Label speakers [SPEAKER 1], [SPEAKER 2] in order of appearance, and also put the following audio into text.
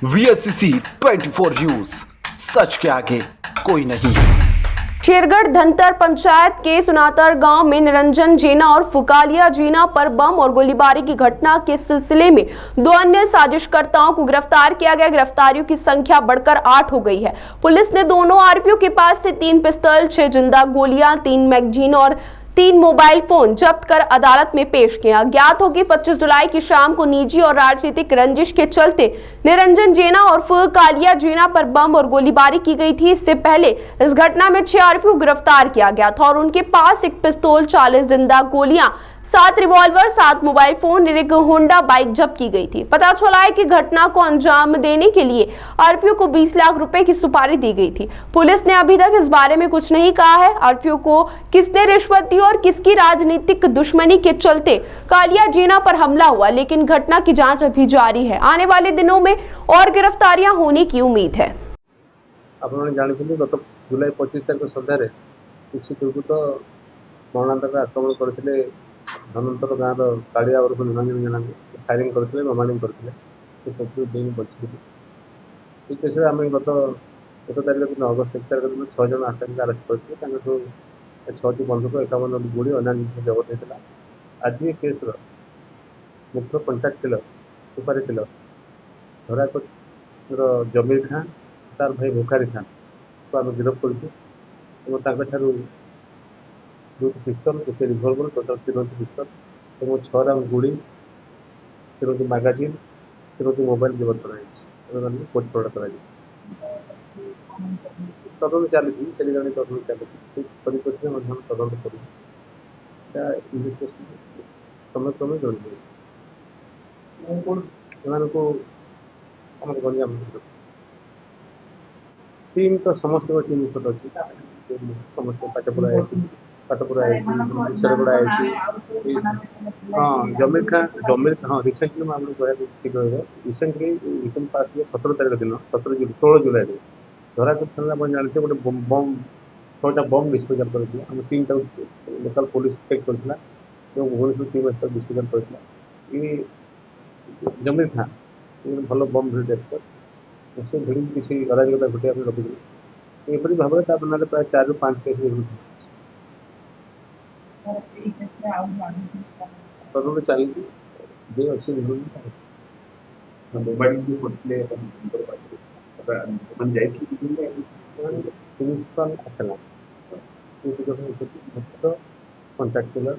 [SPEAKER 1] VSCC 24 news, सच के आगे कोई नहीं।
[SPEAKER 2] शेरगढ़ धनतर पंचायत के सुनातर गांव में निरंजन जीना और फुकालिया जीना पर बम और गोलीबारी की घटना के सिलसिले में 2 अन्य साजिशकर्ताओं को गिरफ्तार किया गया। गिरफ्तारियों की संख्या बढ़कर 8 हो गई है। पुलिस ने दोनों आरोपियों के पास से 3 पिस्तौल, 6 जिंदा गोलियां, 3 मैगजीन और 3 मोबाइल फोन जब्त कर अदालत में पेश किया। ज्ञात हो कि 25 जुलाई की शाम को निजी और राजनीतिक रंजिश के चलते निरंजन जीना और कालिया जीना पर बम और गोलीबारी की गई थी। इससे पहले इस घटना में 6 आरोपियों को गिरफ्तार किया गया था और उनके पास एक पिस्तौल, 40 जिंदा गोलियां, 7 रिवॉल्वर, 7 मोबाइल फोन और एक होंडा बाइक जब्त की गई थी। पता चला है कि घटना को अंजाम देने के लिए आरोपियों को 20 लाख रुपए की सुपारी दी गई थी। पुलिस ने अभी तक इस बारे में कुछ नहीं कहा है। आरोपियों को किसने रिश्वत दी और किसकी राजनीतिक दुश्मनी के चलते कालिया जीना पर हमला हुआ, लेकिन घटना की जांच अभी जारी है। आने वाले दिनों में और गिरफ्तारियां होने की उम्मीद है।
[SPEAKER 3] गत जुलाई 25 तारीख सन्धार किसी दुर्बृत्त मरणांतक आक्रमण करते धनंतर गाँव कालिया और निरंजन जना फायरिंग करते बमाणिंग करते बची ये केस आम गत 1 तारीख दिन अगस्त 1 तारीख दिन 6 जन आसामी अरेस्ट करते 6टी बंधुक 51 गुड़ी अन्य जिन जबत होता। आज ये केस मुख्य कंट्राक्ट किलर सुपारी किलर धराक जमीर खान तार भाई भुखारी खान को आम गिरफ्त कर 2 पिस्तल, 1 रिवॉल्वर, टोटाल 3टी पिस्तल और 6 राउंड गुड़ी, 3टी मैगजीन, 3टी मोबाइल जबत कोर्ट प्रॉडक्ट तदन चली से जन तदन चली परिप्रेक्षी में तदन कर समय क्रमे जन गंजाम टीम तो समस्त टीम निकट अच्छी समस्त पाटपुरा सरगुड़ा हाँ जमीर खान हाँ रिसेंटली मैं आपको ठीक रहा रिसेंट पास 17 तारीख दिन 16 जुलाई धराक आप जानते गोटे बम 6टा बम डिस्पोजल कर 3टा लोकल पुलिस चेक करता भुवनेश्वर टीम डिस्पोजल कर जमीर खान भल बम भिड़ एक्सपर्ट से भिड़ किसी अराजकता घटिया रखी एपरी भाव में प्राय 4 ରୁ 5 केस तदन चली जे अच्छी प्रिंसिपल आसला मुख्य कंट्राक्ट किलर